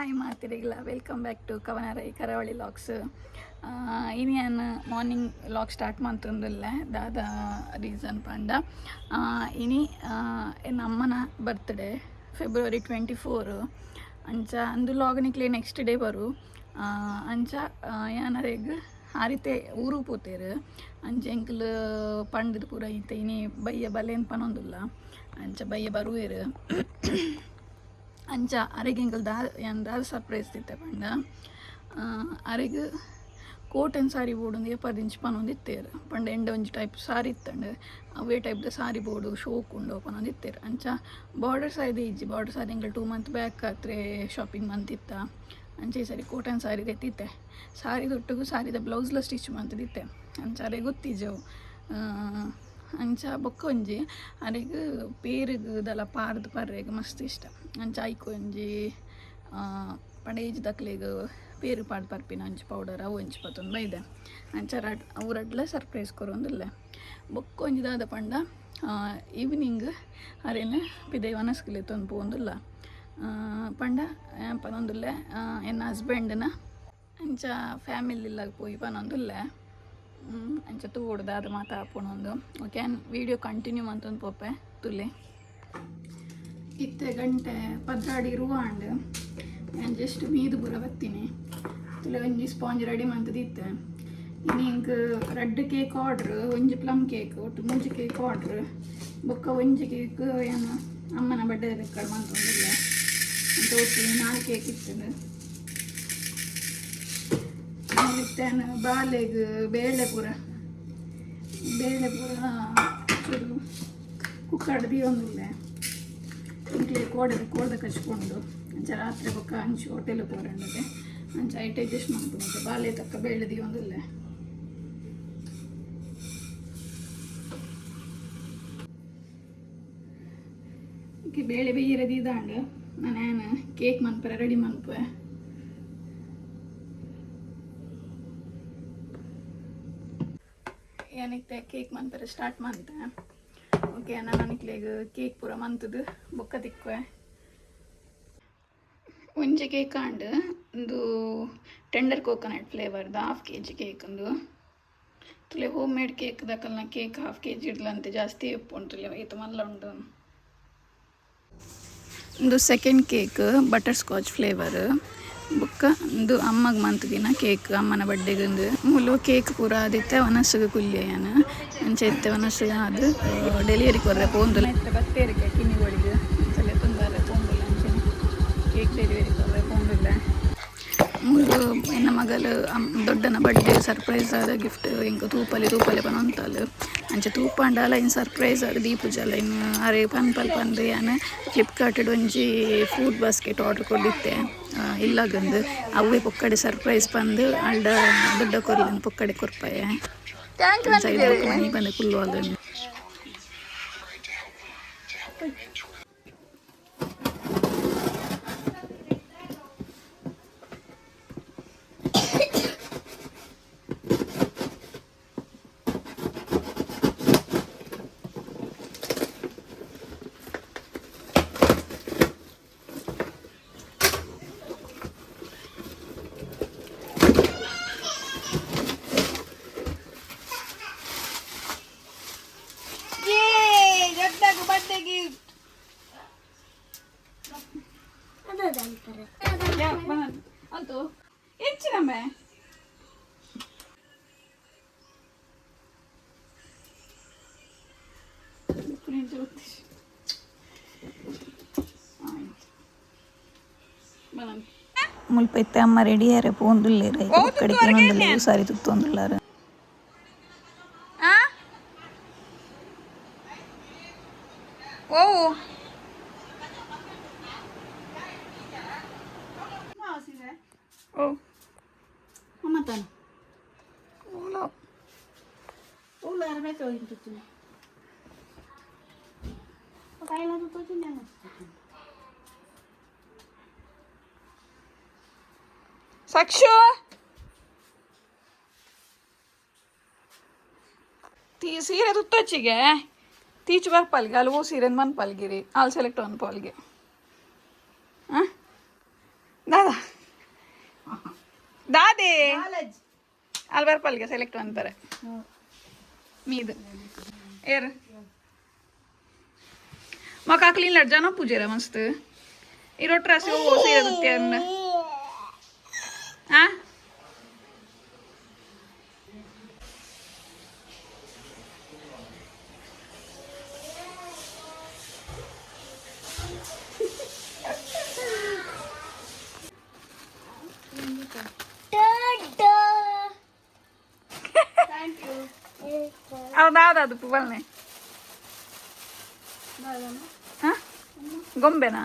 Hi ಮಾತಿರಿಗಿಲ್ಲ welcome back to ಕವನರೈ ಕರಾವಳಿ logs. ಇನಿ ನಾನು ಮಾರ್ನಿಂಗ್ ಲಾಗ್ ಸ್ಟಾರ್ಟ್ ಮಾಡ್ತಂದಿಲ್ಲ ದಾದ ರೀಸನ್ ಪಂಡ ಇನಿ ಎನ್ನ ಅಮ್ಮನ ಬರ್ತ್ಡೇ ಫೆಬ್ರವರಿ 24 ಅಂಚ ಅಂದು ಲಾಗ್ನಿಕ್ಲೆ ನೆಕ್ಸ್ಟ್ ಡೇ ಬರು ಅಂಚ ಯಾನರೆಗ್ ಹಾರಿತೆ ಊರು ಪೋತೇರು ಅಂಚ ಎಂಕ್ಲು ಪಂಡದು ಪೂರ ಐತೆ ಇನಿ ಬಯ್ಯ ಬಲೇನ್ ಪನೊಂದುಲ್ಲ ಅಂಚ ಬಯ್ಯ ಬರುವೆರು ಅಂಚ ಅರೆಗೆ ಎಂಕಲ್ ದಾದ ಸರ್ಪ್ರೈಸ್ ತಿತ್ತೆ ಪಂಡ ಅರೆಗೆ ಕೋಟನ್ ಸಾರಿ ಬೋರ್ಡು ಒಂದು 70 ಇಂಚ್ ಪನೊಂದಿತ್ತೇರು ಪಂಡ ಎಂಡ ಒಂಜಿ ಟೈಪ್ ಸಾರಿ ಇತ್ತಂಡು ಅವೇ ಟೈಪ್ದ ಸಾರಿ ಬೋರ್ಡು ಶೋಕ್ ಉಂಡು ಪನೊಂದಿತ್ತೇರು ಅಂಚ ಬಾರ್ಡರ್ ಸಾರಿ ಇಜ್ಜಿ ಬಾರ್ಡರ್ ಸಾರಿ ಎಂಕಲ್ 2 ಮಂತ್ ಬ್ಯಾಕ್ ಹತ್ರ ಶಾಪಿಂಗ್ ಮಂತಿತ್ತ ಅಂಚೆ ಈ ಸಾರಿ ಕೋಟನ್ ಸಾರಿ ತೆತ್ತಿತ್ತೆ ಸಾರಿ ತೊಟ್ಟಿಗೂ ಸಾರಿದ ಬ್ಲೌಸ್ಲ ಸ್ಟಿಚ್ ಮಂತಿದ್ದೆ ಅಂಚ ಅರೆ ಗೊತ್ತಿದ್ದೆವು ಅಂಚ ಬೊಕ್ಕ ಒಂಜಿ ಅರೆಗ್ ಪೇರುಗು ದಲ ಪಾರ್ದು ಪರ್ರೆಗ್ ಮಸ್ತ್ ಇಷ್ಟ ಅಂಚ ಐಕ್ ಒಂಜಿ ಪಂಡ ಏಜ್ ದಕ್ಲೆಗ್ ಪೇರು ಪಾಡ್ ಪರ್ಪಿನ ಅಂಚು ಪೌಡರ್ ಅವು ಒಂಚಿ ಪತ್ತೊಂದು ಬೈದೆ ಅಂಚ ಅವು ರಡ್ಲ ಸರ್ಪ್ರೈಸ್ ಕೊರೊಂದುಲ್ಲೆ ಬೊಕ್ಕ ಒಂಜಿ ದಾದ ಪಂಡ ಈವ್ನಿಂಗ್ ಅರೇನು ಪಿದೈ ವನಸ್ಕಿಲೆ ತೊಂದು ಪೋಂದುಲ್ಲ ಪಂಡ ಪನೊಂದುಲ್ಲೆ ಎನ್ನ ಹಸ್ಬೆಂಡ್ನ ಅಂಚ ಫ್ಯಾಮಿಲಿಲಾಗ ಪೋಯಿ ಪನೊಂದುಲ್ಲೆ ಅಂಚ ತೂಡು ದಾದ ಮಾತ ಆಪುಣೊಂದು ಓಕೆ ವಿಡಿಯೋ ಕಂಟಿನ್ಯೂ ಮಂತೊಂದು ಪೋಪೆ ತುಲೆ ಇತ್ತೆ ಗಂಟೆ ಪದ್ರಾಡಿ ರುವಾಂಡ್ ನಾನು ಜಸ್ಟ್ ಮೀದು ಬುರ ಬತ್ತೀನಿ ತುಲೆ ಒಂಜಿ ಸ್ಪಾಂಜ್ ರೆಡಿ ಮಂತದಿತ್ತೆ ಇನ್ನು ಇಂಕ್ ರೆಡ್ ಕೇಕ್ ಆರ್ಡ್ರ್ ಒಂಜಿ ಪ್ಲಮ್ ಕೇಕ್ ಒಟ್ಟು 3 ಕೇಕ್ ಆರ್ಡ್ರ್ ಬೊಕ್ಕ ಒಂಜಿ ಕೇಕ್ ಏನು ಅಮ್ಮನ ಬಡ್ಡೆ ರೆಕ್ಕಡ್ ಮಂತೊಂದಿಲ್ಲ ಅಂತ ಒಟ್ಟು 4 ಕೇಕ್ ಇರ್ತದೆ ಇತ್ತೇನು ಬಾಲೆಗ್ ಬೇಳೆ ಪೂರ ಚೂರು ಕುಕ್ಕಡ್ ದಿಯೊಂದಿಲ್ಲ ಇಂಕ್ಲೆ ಕೋಡದ ಕಚ್ಕೊಂಡು ಅಂಚ ರಾತ್ರಿ ಬೊಕ್ಕ ಅಂಚು ಹೋಟೆಲ್ ಪೋರಂಡದೆ ಅಂಚ ಐಟ್ ಅಡ್ಜಸ್ಟ್ ಮಾಡ್ಕೊಂಡು ಬಾಲೆ ತಕ್ಕ ಬೇಳೆ ದಿಯೊಂದಿಲ್ಲ ಈಗ ಬೇಳೆ ಬೇಯಿರದಿ ಇದಾಂಡು ನಾನು ಕೇಕ್ ಮನ್ಪರೆ ರೆಡಿ ಮನ್ಪೆ ಏನಿಕ್ತೆ ಕೇಕ್ ಮನ್ಪರೆ ಸ್ಟಾರ್ಟ್ ಮಾಡ್ತೆ ಓಕೆ ನಾನು ನಿಕ್ಲೆಗ್ ಕೇಕ್ ಪೂರ ಮಂತದು ಬೊಕ್ಕ ತಿಕ್ವೆ ಒಂಜಿ ಕೇಕ್ ಆಂಡ್ ಒಂದು ಟೆಂಡರ್ ಕೋಕೋನಟ್ ಫ್ಲೇವರ್ದು 1/2 kg ಕೇಕ್ ಒಂದು ತುಲೆ ಹೋಮ್ ಮೇಡ್ ಕೇಕ್ ದಕಲ್ನ ಕೇಕ್ 1/2 kg ಇಡ್ಲಂತೆ ಜಾಸ್ತಿ ಉಪ್ಪು ತುಲೆ ಇದು ಮಲ್ಲ ಉಂಡು ಒಂದು second cake butter scotch flavour ಬೊಕ್ಕ ಒಂದು ಅಮ್ಮಗ್ ಮಂತದಿನ ಕೇಕ್ ಅಮ್ಮನ ಬಡ್ಡೆಗೊಂದು ಮುಲು ಕೇಕ್ ಪೂರ ಆದಿತ್ತೆ ವನಸ್ಸುಗೆ ಕುಲ್ಯನ ಅಂಚೆ ಇತ್ತೆ ವನಸ್ಸುಗೆ ಅದು ಡೆಲಿವರಿ ಕೊರ್ರೆ ಪೋಂದುಲ ಬತ್ತೇರಿಕೆ ಕಿನ್ನಿಗಳಿಗೆ ಅಂಚಲೆ ತೊಂದರೆ ಪೋಂದುಲ್ಲ ಅಂಚೆ ಕೇಕ್ ಡೆಲಿವರಿ ಕೊರ್ರೆ ಪೋಂದುಲ್ಲ ಮುಲು ಎನ್ನ ಮಗಲು ದೊಡ್ಡನ ಬಡ್ಡೆ ಸರ್ಪ್ರೈಸ್ ಆದ ಗಿಫ್ಟ್ ಇಂಕ ತೂಪಲೆ ಪನೊಂತಲು ಅಂಚೆ ತೂಪಂಡಲ ಇನ್ನು ಸರ್ಪ್ರೈಸ್ ಆದ ದೀಪುಜಲ ಇನ್ನು ಅರೆ ಪನ್ಪಂದು ಏನು ಫ್ಲಿಪ್ಕಾರ್ಟಡ್ ಒಂಜಿ ಫುಡ್ ಬಾಸ್ಕೆಟ್ ಆರ್ಡ್ರ್ ಕೊಟ್ಟಿದ್ದೆ ಇಲ್ಲಾಗಂದು ಅವೇ ಪೊಕ್ಕಡೆ ಸರ್ಪ್ರೈಸ್ ಬಂದು ಅಲ್ಡ ದೊಡ್ಡ ಕೊರ್ಲಿಂದ ಪೊಕ್ಕಡೆ ಕೊರ್ಪಾಯ ಮನೆ ಬಂದು ಕುಲ್ಲು ಅದು ಹೆಚ್ಚಿನಮ್ಮೆ ಮುಲ್ಪೈತೆ ಅಮ್ಮ ರೆಡಿಯಾರೆ ಪೋಂದುಲ್ಲೇರ ಕಡೆಗೆ ಇನ್ನೊಂದುಲ್ಲ ಸಾರಿ ತುತ್ತೊಂದುಲ್ಲಾರ ಓ ಓ ಅಮ್ಮ ತಾನು ಓಲೋ ಓಲೋ ಅರಬೇಕು ಇಂತುತ್ತೀನಿ ಕಾಯಿಲಾದು ತೋಚಿನ ಸಾಕ್ಷು ಸೀರೆ ತುತ್ತೊಚ್ಚಿಗೆ ತೀಚು ಬರ್ಪಲ್ಗೆ ಅಲ್ಲಿ ಸೀರೆ ಮನ್ಪಲ್ಗಿರಿ ಅಲ್ಲಿ ಸೆಲೆಕ್ಟ್ ಅನ್ಪಲ್ಗೆ ದಾದಾ ದಾದೇ ಅಲ್ಲಿ ಬರ್ಪಲ್ಗೆ ಸೆಲೆಕ್ಟ್ ಅಂತಾರೆ ಮೀದು ಏರ್ मका क्लीन लट जाना पूजेरा मस्त इरोट्रा से वो सही रहते हैं हाँ Thank you. अब दादा तो पुबल ने हाँ ಗೊಂಬೆ ನಾ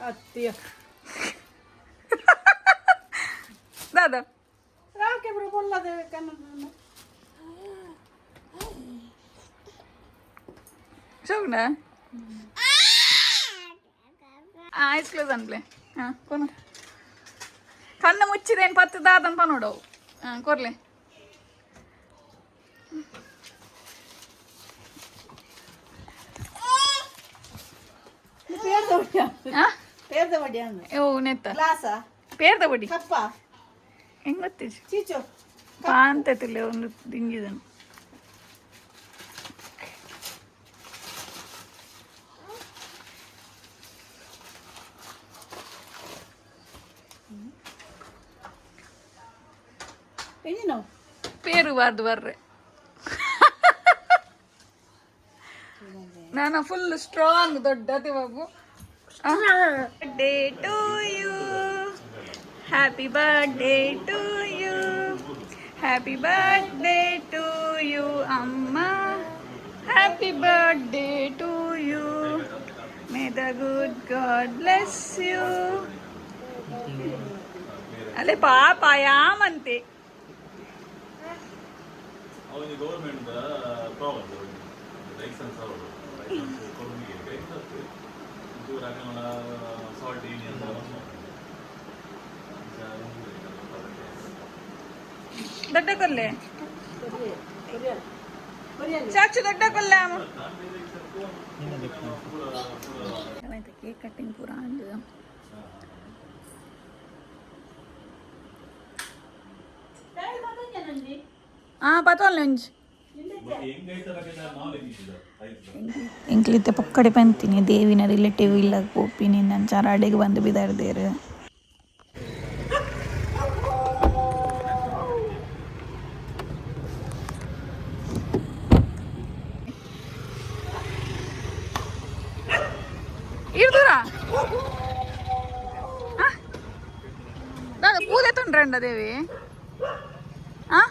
Attia. दादा Raake bro bolla de kanna. ಶೋಗ್ನಾ ಐಸ್ ಕ್ಲೋಸ್ ಅನ್ಪ್ಲೆ ಹಾಂ ಕೊನ ಕಣ್ಣು ಮುಚ್ಚಿದೇನು ಪತ್ತದಾದಂತ ನೋಡವು ಹಾಂ ಕೊರ್ಲೆ Perda vadiya. ಹಾಂ Perda vadiya. ಓ ನೆತ್ತ Glasa. ಪೇರ್ದ ಬಡಿ Kappa. ಹೆಂಗೆ ಗೊತ್ತಿಜ್ Chicho. ಪಾ ಅಂತೈತಿಲ್ಲ ಒಂದು ದಿಂಗಿದನು Enino. ಪೇರು ಬಾರ್ದು ಬರ್ರೆ ನಾನು ಫುಲ್ ಸ್ಟ್ರಾಂಗ್ ದೊಡ್ಡತಿ ಬಾಬು birthday to you happy birthday to you happy birthday to you ಅಮ್ಮ happy birthday to you may the good God bless you ಅಲ್ಲೇ ಪಾಪ ಯಾಮಂತೆ ಅವನಿಗೆ ಗೌರ್ಮೆಂಟ್ ಪ್ರಾಬ್ಲಮ್ ಲೈಸೆನ್ಸ್ ಅವರು ಕೊಡೋನಿಗೆ ಬೇಕಾಗ್ತದೆ ಇದು ರಾಕನ ಸಾಲ್ಟ್ ಯೂನಿಯನ್ ದೊಡ್ಡ ಕೊಲ್ಲೆ ಚಾಚು ದೊಡ್ಡ ಕೊಲ್ಲೆ ಕೇಕ್ ಕಟ್ಟಿಂಗ್ ಪೂರ ಅಂದು పతోళ్ళు నుంచి ಎಂಕ್ಲಿತ್ತೆ ಪಕ್ಕಡೆ ಪಂತೀನಿ ದೇವಿನ ರಿಲೇಟಿವ್ ಇಲ್ಲ ಪೋಪಿನಿ ನಂಚಾರ ಅಡೆಗೆ ಬಂದು ಬಿದಾರ್ದೇರು ಇರ್ದೂರ ಪೂಜೆ ತುಂಡ್ರಂಡ ದೇವಿ ಹಾಂ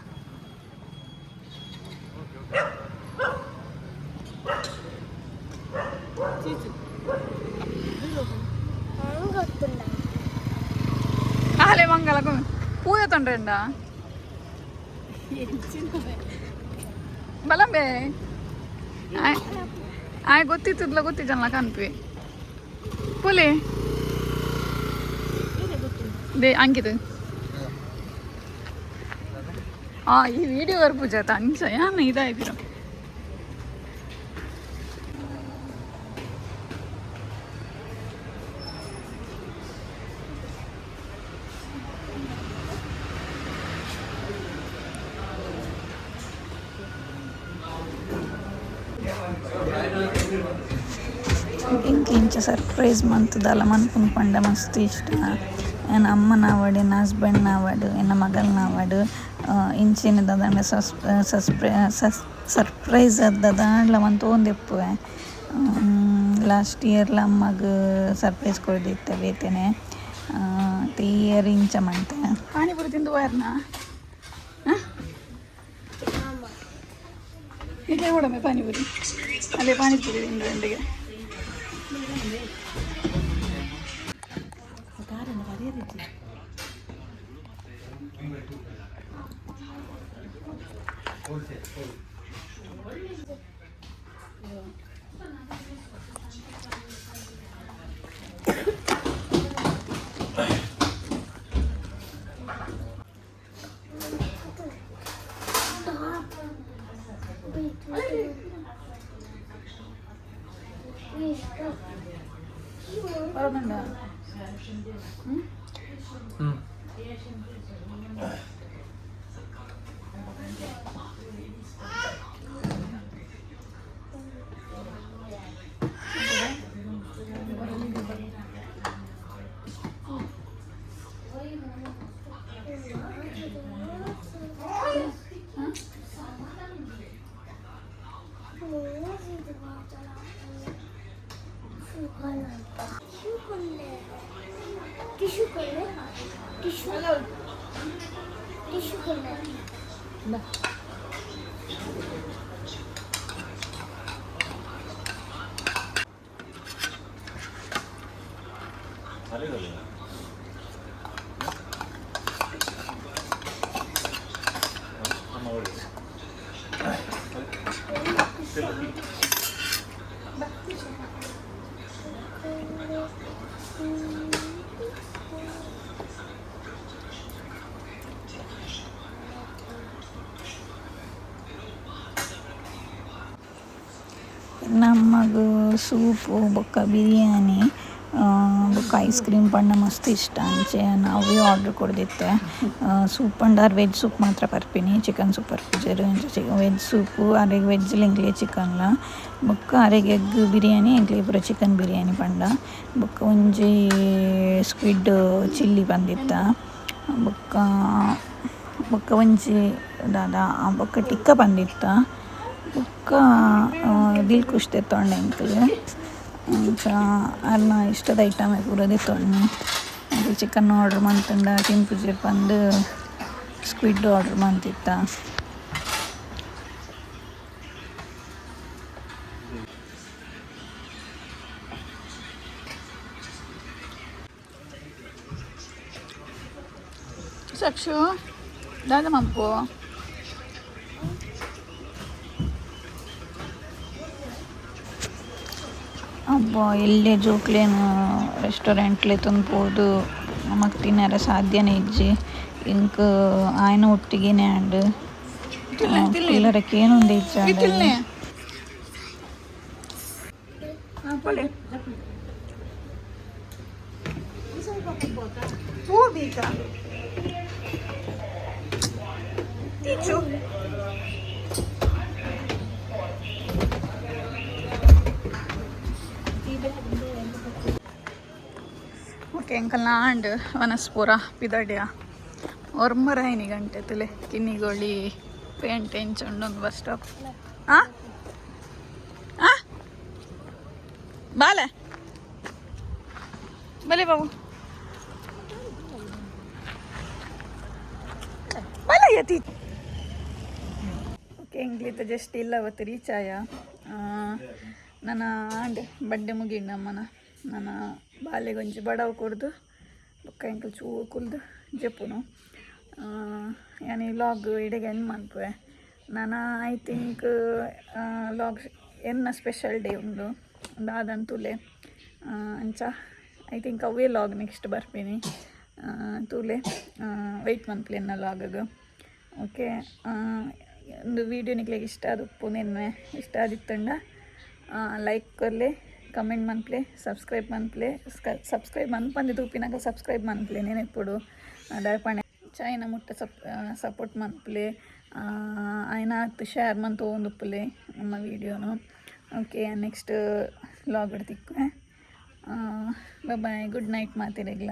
ಆಲೆ ಮಂಗಲ ಪೂಜೆ ತೊಂಡ್ರೆಂಡ ಬಲಂಬೆ ಆಯ್ ಗೊತ್ತಿತ್ತಲ್ಲ ಗೊತ್ತಿದ್ದಲ್ಲ ಕನ್ಪಿ ಪುಲಿ ದೇ ಅಂಕಿತ ಈ ವಿಡಿಯೋ ವರ್ ಪೂಜೆ ಅಂಚ ಯಾನ ಇದಾಯ್ತಿರ ఇంకించ సర్ప్రైజ్ మంతదల మన్పున్ పండ మస్తు ఇಷ್ಟ ನನ್ನ ಅಮ್ಮ ನಾವಾಡು ನನ್ನ ಹಸ್ಬೆಂಡ್ ನಾವಾಡು ನನ್ನ ಮಗಳು ನಾವಾಡು ಇಂಚಿನ ದಾಂಡ್ಲೆ ಸರ್ಪ್ರೈಸ್ ದಾಂಡ್ಲ ಒಂದು ತೊಗೊಂಡೆಪ್ಪುವೆ ಲಾಸ್ಟ್ ಇಯರ್ಲ ಅಮ್ಮಗೆ ಸರ್ಪ್ರೈಸ್ ಕೊಡ್ದಿತ್ತೆ ಬೇತೇನೆ ಈ ಇಯರ್ ಇಂಚ ಮಂತೆ ಪಾನಿಪುರಿ ತಿಂದು ಬಾರ್ನ ಇಲ್ಲೇ ಕೊಡಮೆ ಪಾನಿಪುರಿ ಅಲ್ಲೇ ಪಾನಿಪುರಿ ತಿಂದು ಎಂಡಿಗೆ ಬರೋದಂಡ ನಮಗೆ ಸೂಪು ಬೊಕ್ಕ ಬಿರಿಯಾನಿ ಬೊಕ್ಕ ಐಸ್ ಕ್ರೀಮ್ ಪಂಡ ಮಸ್ತ್ ಇಷ್ಟ ಅಂಚೆ ನಾವೇ ಆರ್ಡ್ರ್ ಕೊಡ್ದಿತ್ತೆ ಸೂಪ್ ಪಂಡಾರ್ ವೆಜ್ ಸೂಪ್ ಮಾತ್ರ ಪರ್ಪಿನಿ ಚಿಕನ್ ಸೂಪ್ ಪರ್ಪಿಜರು ವೆಜ್ ಸೂಪು ಅರೆಗೆ ವೆಜ್ಜಲ್ಲಿ ಎಂಕ್ಲೆ ಚಿಕನ್ಲ ಬೊಕ್ಕ ಅರೆಗೆ ಎಗ್ ಬಿರಿಯಾನಿ ಎಂಕ್ಲೆ ಪೂರ ಚಿಕನ್ ಬಿರಿಯಾನಿ ಪಂಡ ಬೊಕ್ಕ ಒಂಜಿ ಸ್ಕ್ವಿಡ್ ಚಿಲ್ಲಿ ಬಂದಿತ್ತ ಬೊಕ್ಕ ಬೊಕ್ಕ ಒಂಜಿ ದಾದ ಬೊಕ್ಕ ಟಿಕ್ಕ ಬಂದಿತ್ತ ಬೊಕ್ಕ ದಿಲ್ ಖುಷ್ ತೆತ್ತೊಂಡೆ ಎಂಕ್ಲೆ ಅರ್ನ ಇಷ್ಟದ ಐಟಮ್ ಪೂರ ತೆತ್ತೊಂಡು ಅದು ಚಿಕನ್ ಆರ್ಡ್ರ್ ಮಂತುಂಡ ಟಿಂಪುಜಿ ಬಂದು ಸ್ಕ್ವಿಡ್ ಆರ್ಡ್ರ್ ಮಂತಿತ್ತ ಸಕ್ಷು ದಾದ ಮಂಪು ಅಬ್ಬ ಎಲ್ಲೇ ಜೋಕ್ಲೇನು ರೆಸ್ಟೋರೆಂಟ್ಲೆ ತಂದ್ಬೋದು ನಮಗೆ ತಿನ್ನರ ಸಾಧ್ಯನೇ ಇಜ್ಜಿ ಇಂಕ ಆಯ್ನ ಒಟ್ಟಿಗೆನೆ ಆಂಡ್ ಎಲ್ಲರಕ್ಕೆ ಏನೊಂದು ಇಜ್ಜ ಓಕೆ ಅಂಕಲ್ ನಾಂಡ್ ವನಸ್ಪುರ ಪಿದಡ್ಯ ಒರ್ಮರಾಯಿನಿ ಗಂಟೆ ತುಲೆ ಕಿನ್ನಿಗೋಳಿ ಪೇಂಟ್ ಎಂಚೊಂಡೊಂದು ಬಸ್ ಸ್ಟಾಪ್ ಬಾಲೆ ಬಲೆ ಬಾಬು ಬಲ ಯತಿ ಓಕೆ ಇಂಗ್ಲಿತ ಜಸ್ಟ್ ಇಲ್ಲ ಅವತ್ತು ರೀಚ್ ಆಯ ನನ್ನ ಆಂಡ್ ಬಡ್ಡೆ ಮುಗಿಂಡು ನಮ್ಮನ ನನ್ನ ಬಾಲೆಗೊಂಜಿ ಬಡವು ಕೊಡ್ದು ಬೊಕ್ಕ ಎಂಕಲ್ ಚೂ ಕುಲ್ದು ಜಪ್ಪುನು ಯಾನಿ ವ್ಲಾಗ್ ಇಡೆಗೆ ಎಂಡ್ ಮನ್ಪುವೆ ನಾನು ಐ ಥಿಂಕ್ ವ್ಲಾಗ್ ಎನ್ನ ಸ್ಪೆಷಲ್ ಡೇ ಉಂಡು ದಾದಂತೂಲೆ ಅಂಚ I think away log next ಬರ್ತೀನಿ ತೂಲೆ ವೆಯ್ಟ್ ಮನ್ಪ್ಲೆ ಎನ್ನ ಲಾಗಗೆ ಓಕೆ ಒಂದು ವೀಡಿಯೋ ನಿಕ್ಲಿಗೆ ಇಷ್ಟ ಆದ ಉಪ್ಪು ನೆನ್ನೆ ಇಷ್ಟ ಆದಿತ್ತಂಡ ಲೈಕ್ ಕೊರ್ಲೆ ಕಮೆಂಟ್ ಮನ್ಪ್ಲೆ ಸಬ್ಸ್ಕ್ರೈಬ್ ಮನ್ಪ್ಲೆ ಸಬ್ಸ್ಕ್ರೈಬ್ ಮನ್ಪಂದಿದ್ದು ಉಪ್ಪಿನಾಗ ಸಬ್ಸ್ಕ್ರೈಬ್ ಮನ್ಪ್ಲೆ ನೆನೆಪುಡು ಡಯಪಣೆ ಚಾಯ್ನ ಮುಟ್ಟ ಸಪೋರ್ಟ್ ಮನ್ಪ್ಲೆ ಆಯ್ನ ಶೇರ್ ಮನ್ ತೊಗೊಂಡುಪ್ಪಲೆ ನಮ್ಮ ವೀಡಿಯೋನು ಓಕೆ ನೆಕ್ಸ್ಟ್ ಲಾಗ್ ತಿಕ್ಕು ಬಾಯ್ ಗುಡ್ ನೈಟ್ ಮಾತಿರಗ್ಲ